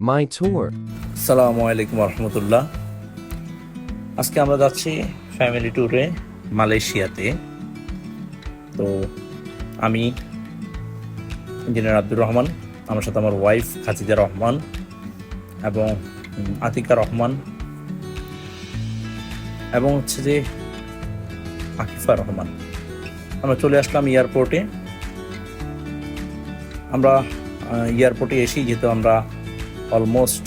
My tour. আসসালামু আলাইকুম রহমতুল্লাহ। আজকে আমরা যাচ্ছি ফ্যামিলি ট্যুরে মালয়েশিয়াতে। তো আমি ইঞ্জিনিয়ার আব্দুর রহমান, আমার সাথে আমার ওয়াইফ খাজিদা রহমান এবং আতিকা রহমান এবং হচ্ছে যে আকিফা রহমান। আমরা চলে আসলাম এয়ারপোর্টে। আমরা এয়ারপোর্টে এসেই যেহেতু আমরা অলমোস্ট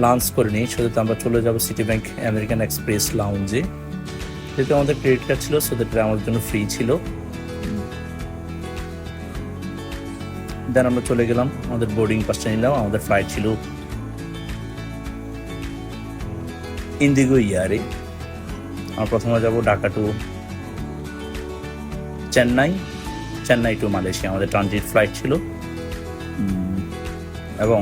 লাঞ্চ করে নিই, সেহেতু আমরা চলে যাব সিটি ব্যাংক আমেরিকান এক্সপ্রেস লাউঞ্জে। যেহেতু আমাদের ক্রেডিট কার্ড ছিল, সেটা আমাদের জন্য ফ্রি ছিল। দেন আমরা চলে গেলাম, আমাদের বোর্ডিং পাসটা নিলাম। আমাদের ফ্লাইট ছিল ইন্ডিগো ইয়ারে। আমরা প্রথমে যাব Dhaka to Chennai, Chennai to Malaysia আমাদের ট্রানজিট ফ্লাইট ছিল। এবং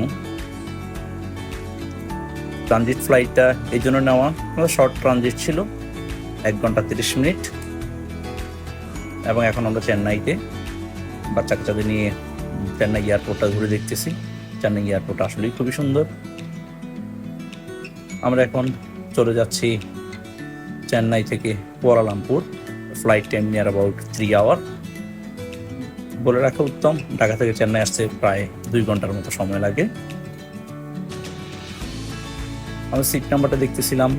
ট্রানজিট ফ্লাইটটা এই জন্য নেওয়া, আমাদের শর্ট ট্রানজিট ছিল 1 ঘন্টা 30 মিনিট। এবং এখন আমরা চেন্নাইতে বাচ্চা কাচ্চাদের নিয়ে চেন্নাই এয়ারপোর্টটা ঘুরে দেখতেছি। চেন্নাই এয়ারপোর্ট আসলেই খুবই সুন্দর। আমরা এখন চলে যাচ্ছি চেন্নাই থেকে Kuala Lumpur. Flight time near about 3 hour. বলে রাখা উত্তম, ঢাকা থেকে চেন্নাই আসতে প্রায় 2 ঘন্টার মতো সময় লাগে। আমি সিট নাম্বারটা দেখতেছিলাম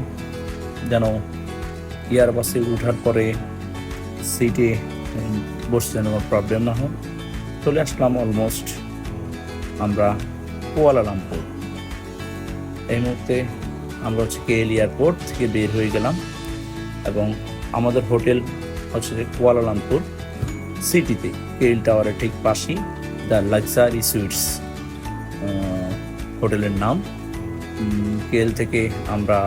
যেন এয়ারবাসে ওঠার পরে সিটে বসতে যেন কোনো প্রবলেম না হয়। চলে আসলাম অলমোস্ট আমরা কুয়ালালামপুর। এই মুহূর্তে আমরা হচ্ছে কেএল এয়ারপোর্ট থেকে বের হয়ে গেলাম এবং আমাদের হোটেল হচ্ছে যে কুয়ালালামপুর সিটিতে, কেএল টাওয়ারের ঠিক পাশেই দ্য লাক্সারি সুইটস হোটেলের নাম। কেএল থেকে আমরা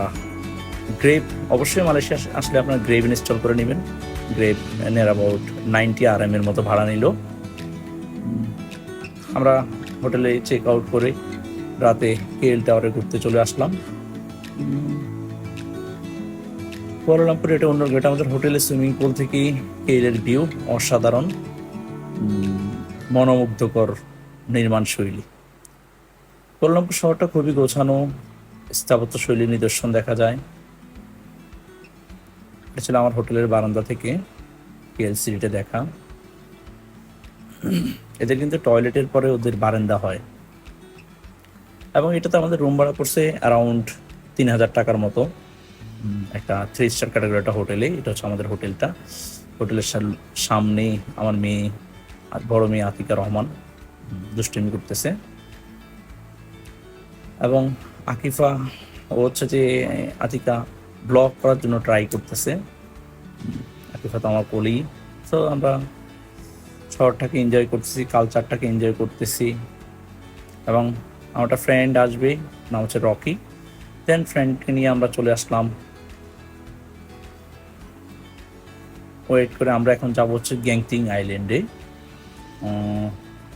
গ্রেভ, অবশ্যই মালয়েশিয়া আসলে আপনার গ্রেভ ইনস্টল করে নেবেন। গ্রেভ নিয়ার অ্যাবাউট 90 RM এর মতো ভাড়া নিল। আমরা হোটেলে চেক আউট করে রাতে কেএল টাওয়ারে ঘুরতে চলে আসলাম। কুয়ালালামপুর এটা অন্য গেট। আমাদের হোটেলের সুইমিং পুল থেকে কেএলের ভিউ অসাধারণ, মনোমুগ্ধকর নির্মাণ শৈলী। কুয়ালালামপুর শহরটা খুবই গোছানো, স্থাপত্য শৈলীর নিদর্শন দেখা যায়। এটা ছিল আমার হোটেলের বারান্দা থেকে কেএল সিটিতে দেখা। এদের কিন্তু টয়লেটের পরে ওদের বারান্দা হয়। এবং এটাতে আমাদের রুম ভাড়া পড়ছে অ্যারাউন্ড 3000 টাকার মতো। একটা 3 স্টার ক্যাটাগরি একটা হোটেলে। এটা হচ্ছে আমাদের হোটেলটা। হোটেলের সামনেই আমার মেয়ে আর বড় মেয়ে আতিকা রহমান দুষ্টুমি করতেছে। এবং আকিফা, ও হচ্ছে যে আতিকা ব্লগ করার জন্য ট্রাই করতেছে। আকিফা তো আমার কোলেই। তো আমরা শহরটাকে এনজয় করতেছি, কালচারটাকে এনজয় করতেছি। এবং আমার একটা ফ্রেন্ড আসবে, নাম হচ্ছে রকি। দেন ফ্রেন্ডকে নিয়ে আমরা চলে আসলাম। ওয়েট করে আমরা এখন যাব হচ্ছে গ্যাংটিং আইল্যান্ডে।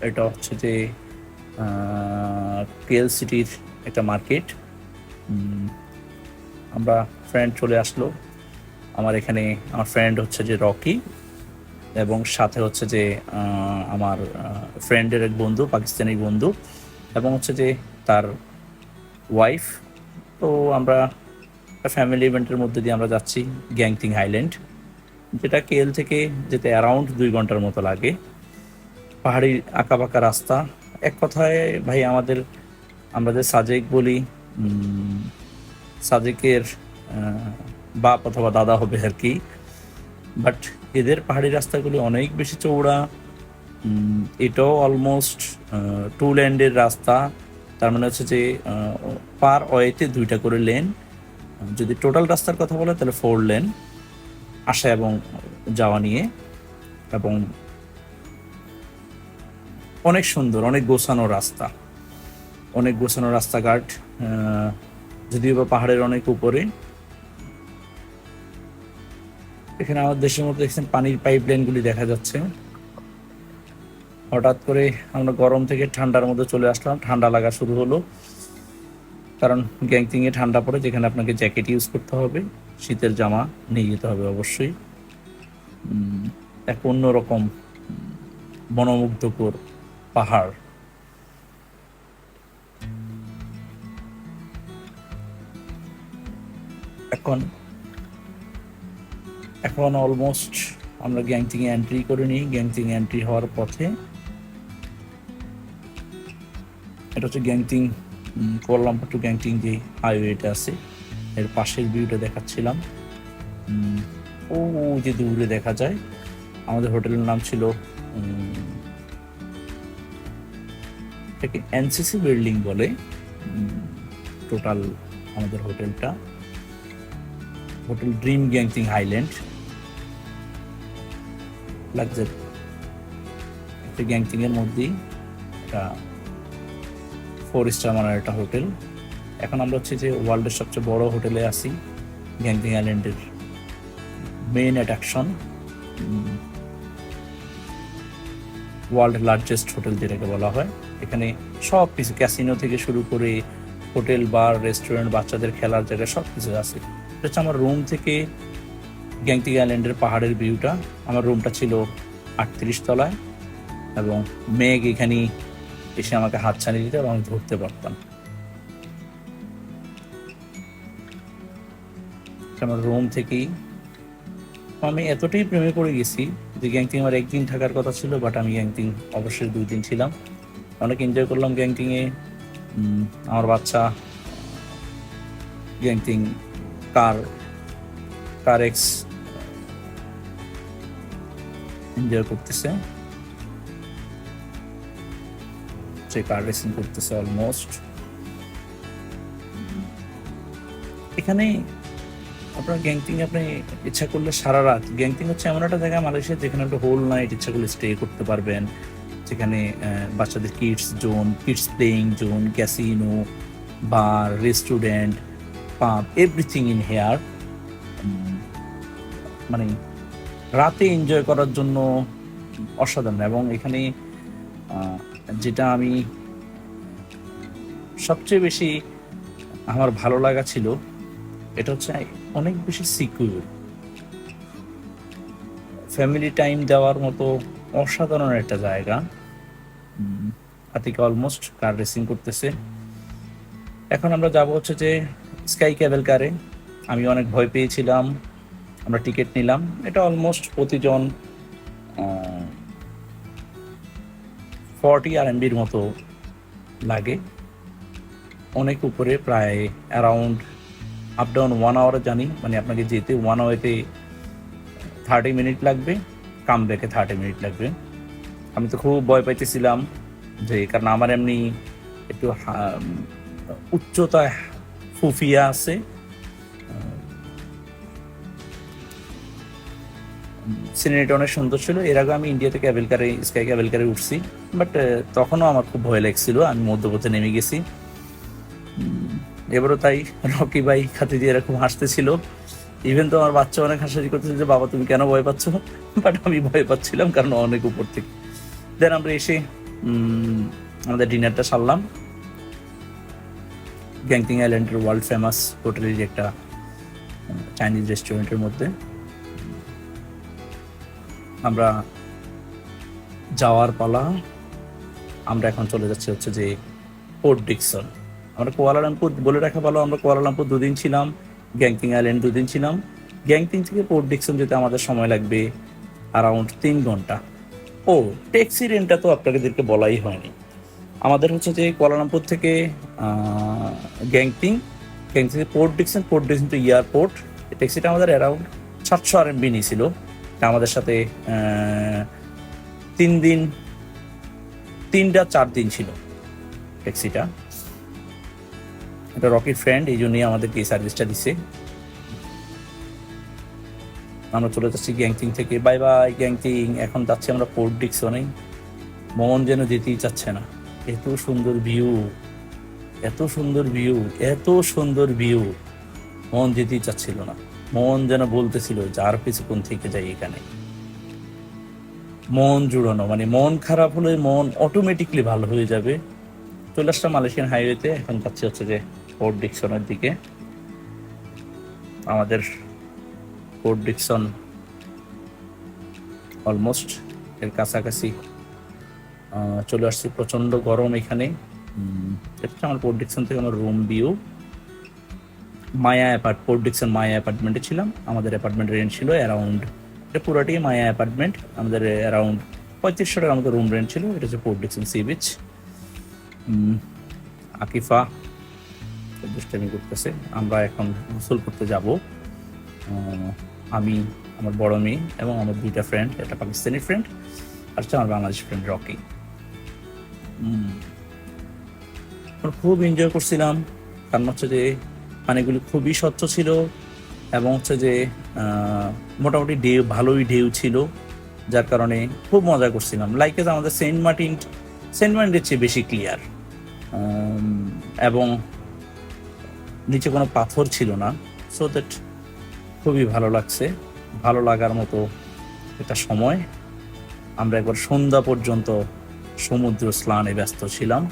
এটা হচ্ছে যে কেএল সিটির একটা মার্কেট। আমরা ফ্রেন্ড চলে আসলো আমার এখানে। আমার ফ্রেন্ড হচ্ছে যে রকি এবং সাথে হচ্ছে যে আমার ফ্রেন্ডের এক বন্ধু, পাকিস্তানি বন্ধু, এবং হচ্ছে যে তার ওয়াইফ। তো আমরা ফ্যামিলি ইভেন্টের মধ্যে দিয়ে আমরা যাচ্ছি গ্যাংটিং আইল্যান্ড, যেটা কেএল থেকে যেতে অ্যারাউন্ড 2 ঘন্টার মতো লাগে। পাহাড়ি আঁকাবাঁকা রাস্তা। এক কথায় ভাই আমরা যে সাজেক বলি, সাজেকের বাপ অথবা দাদা হবে আর কি। বাট এদের পাহাড়ি রাস্তাগুলি অনেক বেশি চৌড়া। এটাও অলমোস্ট 2 লেনের রাস্তা। তার মানে হচ্ছে যে পার ওয়েতে 2টা করে লেন। যদি টোটাল রাস্তার কথা বলে তাহলে 4 লেন আসা এবং যাওয়া নিয়ে। এবং অনেক সুন্দর, অনেক গোছানো রাস্তা, অনেক গোছানো রাস্তাঘাট। যদিও বা পাহাড়ের অনেক উপরে। এখানে আমাদের দেশের মধ্যে দেখছেন পানির পাইপ লাইনগুলি দেখা যাচ্ছে। হঠাৎ করে আমরা গরম থেকে ঠান্ডার মধ্যে চলে আসলাম, ঠান্ডা লাগা শুরু হলো। কারণ গ্যাংটিংয়ে ঠান্ডা পড়ে, যেখানে আপনাকে জ্যাকেট ইউজ করতে হবে, শীতের জামা নিয়ে যেতে হবে অবশ্যই। এক অন্যরকম মনোমুগ্ধকর পাহাড়। এখন এখন অলমোস্ট আমরা গ্যাংটিং এ এন্ট্রি করে নিই। গ্যাংটিং এন্ট্রি হওয়ার পথে এটা হচ্ছে গ্যাংটিং, কুয়ালালামপুর টু গ্যাংটিং যে হাইওয়েটা আছে এর পাশের ভিউটা দেখাচ্ছিলাম। ও যে দূরে দেখা যায়, আমাদের হোটেলের নাম ছিল এটাকে এনসিসি বিল্ডিং বলে। টোটাল আমাদের হোটেলটা hotel dream Genting highland luxury, একটা গ্যাংটিং এর মধ্যেই একটা 4 স্টার মানের একটা হোটেল। এখন আমরা হচ্ছে যে ওয়ার্ল্ডের সবচেয়ে বড় হোটেলে আছি, গ্যাংটিং আইল্যান্ডের main attraction, world largest hotel যেটাকে বলা হয়। এখানে সব কিছু, ক্যাসিনো থেকে শুরু করে হোটেল, বার, রেস্টুরেন্ট, বাচ্চাদের খেলার জায়গা সব কিছু আছে। এটা হচ্ছে আমার রুম থেকে গ্যাংটিং আইল্যান্ডের পাহাড়ের ভিউটা। আমার রুমটা ছিল 38 তলায় এবং মেঘ এখানে এসে আমাকে হাত ছাড়িয়ে দিতে এবং আমি ধরতে পারতাম। আমার রুম থেকেই আমি এতটাই প্রেমে পড়ে গেছি যে গ্যাংটিং আমার একদিন থাকার কথা ছিল, বাট আমি গ্যাংটিং অবশ্যই 2 দিন ছিলাম। অনেক এনজয় করলাম গ্যাংটিংয়ে। আমার বাচ্চা গ্যাংটিং কার এক্স এনজয় করতেছে, সে কার রেসিং করতেছে অলমোস্ট। এখানে আপনার গ্যাংটিং আপনি ইচ্ছা করলে সারা রাত, গ্যাংটিং হচ্ছে এমন একটা জায়গা মালয়েশিয়া যেখানে আপনি হোল নাইট ইচ্ছা করলে স্টে করতে পারবেন। যেখানে বাচ্চাদের kids zone, kids playing zone, casino, bar, restaurant, pub, everything in here. মানে রাতে এনজয় করার জন্য অসাধারণ। এবং এখানে যেটা আমি সবচেয়ে বেশি আমার ভালো লাগা ছিল, এটা হচ্ছে অনেক বেশি সিকিউর, ফ্যামিলি টাইম দেওয়ার মতো অসাধারণ একটা জায়গা। আতিকা অলমোস্ট কার রেসিং করতেছে। এখন আমরা যাব হচ্ছে যে স্কাই ক্যাবেল কারে। আমি অনেক ভয় পেয়েছিলাম, আমরা টিকিট নিলাম। এটা অলমোস্ট প্রতিজন 40 RMB মতো লাগে, অনেক উপরে, প্রায় অ্যারাউন্ড আপ ডাউন 1 আওয়ারে জানি, মানে আপনাকে যেতে 1 আওয়ারে 30 মিনিট লাগবে, কাম ব্যাকে 30 মিনিট লাগবে। আমি তো খুব ভয় পাইতেছিলাম যে, কারণ আমার এমনি একটু উচ্চতায় ফুফিয়া আছে। সিনারিটা অনেক সুন্দর ছিল। এর আগে আমি ইন্ডিয়াতে স্কাই ক্যাবেল কারে উঠছি, বাট তখনও আমার খুব ভয় লাগছিল। আমি মধ্যপথে নেমে গেছি। এবারও তাই রকি ভাই খাতে দিয়ে এরকম হাসতেছিল। ইভেন তো আমার বাচ্চা অনেক হাসাহাসি করতেছে যে বাবা তুমি কেন ভয় পাচ্ছ, বাট আমি ভয় পাচ্ছিলাম কারণ অনেক উপর থেকে। দেন আমরা এসে আমাদের ডিনারটা সারলাম গ্যাংটিং আইল্যান্ডের ওয়ার্ল্ড ফেমাস হোটেলের একটা চাইনিজ রেস্টুরেন্টের মধ্যে। আমরা যাওয়ার পালা। আমরা এখন চলে যাচ্ছি হচ্ছে যে পোর্ট ডিকসন। আমরা কুয়ালালামপুর বলে রাখা ভালো, আমরা কুয়ালালামপুর 2 দিন ছিলাম, গ্যাংটিং আইল্যান্ড 2 দিন ছিলাম। গ্যাংটিং থেকে পোর্ট ডিকসন যেতে আমাদের সময় লাগবে অ্যারাউন্ড 3 ঘন্টা। ও ট্যাক্সি রেন্টটা তো আপনাদেরকে বলাই হয়নি। আমাদের হচ্ছে যে কুয়ালালামপুর থেকে গ্যাংটিং থেকে পোর্ট ডিকসন টু এয়ারপোর্ট, ট্যাক্সিটা আমাদের অ্যারাউন্ড 700 RMB নিয়েছিল। আমাদের সাথে 4 দিন ছিল ট্যাক্সিটা। এটা রকির ফ্রেন্ড, এই জন্যই আমাদেরকে এই সার্ভিসটা দিছে। আমরা চলে যাচ্ছি গ্যাংটিং থেকে। Bye bye Genting. এখন যাচ্ছি আমরা পোর্ট ডিকসনে। মন যেন যেতেই চাচ্ছে না, এত সুন্দর ভিউ, এত সুন্দর ভিউ, এত সুন্দর ভিউ, মন যেতেই চাচ্ছিল না। মন যেন বলতেছিল যার কিছুক্ষণ থেকে যাই এখানে। মন জুড়ানো, মানে মন খারাপ হলে মন অটোমেটিকলি ভালো হয়ে যাবে। চলে আসলাম মালয়েশিয়ান হাইওয়েতে। এখন যাচ্ছি হচ্ছে যে পোর্ট ডিকসনের দিকে। আমাদের পোর্ট ডিকসন অলমোস্ট এর কাছাকাছি চলে আসছি। প্রচন্ড গরম এখানে। এটা আমার পোর্ট ডিকসন থেকে আমার রুম ভিউ। পোর্ট ডিকসন মায়া অ্যাপার্টমেন্টে ছিলাম। আমাদের অ্যাপার্টমেন্টের রেন্ট ছিল অ্যারাউন্ড, এটা পুরোটাই মায়া অ্যাপার্টমেন্ট। আমাদের অ্যারাউন্ড 3500 টাকার মতো রুম রেন্ট ছিল। এটা হচ্ছে port Dickson sea beach. Akifa দুষ্টামি করতেছে। আমরা এখন গোসল করতে যাব। আমি, আমার বড় মেয়ে এবং আমার দুইটা ফ্রেন্ড, একটা পাকিস্তানি ফ্রেন্ড আর হচ্ছে আমার বাংলাদেশ ফ্রেন্ড রকি। আমরা খুব এনজয় করছিলাম, কারণ হচ্ছে যে পানিগুলি খুবই স্বচ্ছ ছিল এবং হচ্ছে যে মোটামুটি ঢেউ, ভালোই ঢেউ ছিল, যার কারণে খুব মজা করছিলাম। লাইক আমাদের সেন্ট মার্টিনের চেয়ে বেশি ক্লিয়ার, এবং নিচে কোনো পাথর ছিল না। সো দ্যাট খুবই ভালো লাগছে, ভালো লাগার মতো একটা সময়। আমরা একবার সন্ধ্যা পর্যন্ত সমুদ্র স্নানে ব্যস্ত ছিলাম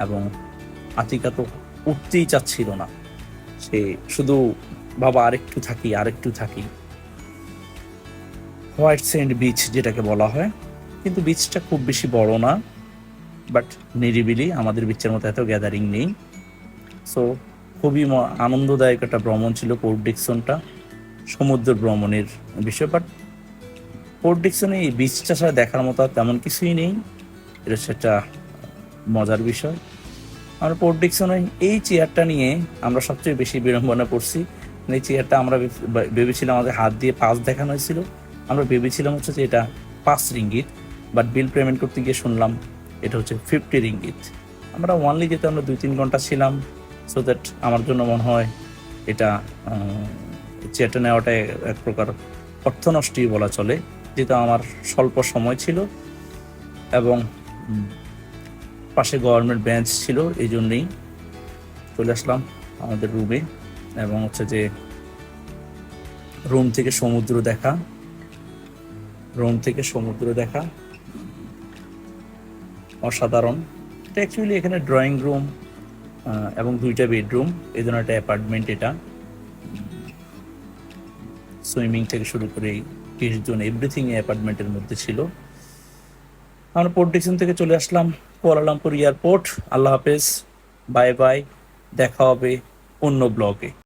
এবং আতিকা তো উঠতেই চাচ্ছিল না, সে শুধু বাবা আরেকটু থাকি। হোয়াইট স্যান্ড বিচ যেটাকে বলা হয়, কিন্তু বিচটা খুব বেশি বড় না, বাট নিরিবিলি, আমাদের বিচের মতো এত গ্যাদারিং নেই। সো খুবই আনন্দদায়ক একটা ভ্রমণ ছিল পোর্ট ডিকসনটা, সমুদ্র ভ্রমণের বিষয়। বাট পোর্ট ডিকসনে এই বিচটা ছাড়া দেখার মতো তেমন কিছুই নেই, এটা হচ্ছে একটা মজার বিষয়। আমরা পোর্ট ডিকসনে এই চেয়ারটা নিয়ে আমরা সবচেয়ে বেশি বিড়ম্বনা পড়ছি। এই চেয়ারটা আমরা ভেবেছিলাম, আমাদের হাত দিয়ে পাস দেখানো হয়েছিল, আমরা ভেবেছিলাম হচ্ছে যে এটা 5 রিঙ্গিত, বাট বিল পেমেন্ট করতে গিয়ে শুনলাম এটা হচ্ছে 50 রিঙ্গিত। আমরা ওয়ানলি যেতে আমরা 2-3 ঘন্টা ছিলাম। সো দ্যাট আমার জন্য মনে হয় এটা চেয়ারটা নেওয়াটা এক প্রকার অর্থনষ্টই বলা চলে, যেটা আমার স্বল্প সময় ছিল এবং পাশে গভর্নমেন্ট বেঞ্চ ছিল, এই জন্যেই চলে আসলাম আমাদের রুমে। এবং হচ্ছে যে রুম থেকে সমুদ্র দেখা অসাধারণ। এটা অ্যাকচুয়ালি এখানে ড্রয়িং রুম এবং 2টা বেডরুম, এই জন্য একটা অ্যাপার্টমেন্ট। এটা সুইমিং থেকে শুরু করে 20 জন এভরিথিং অ্যাপার্টমেন্টের মধ্যে ছিল। আমরা পোর্ট ডিকসন থেকে চলে আসলাম কুয়ালালামপুর এয়ারপোর্ট। আল্লাহ হাফেজ, বাই বাই, দেখা হবে অন্য ব্লগে।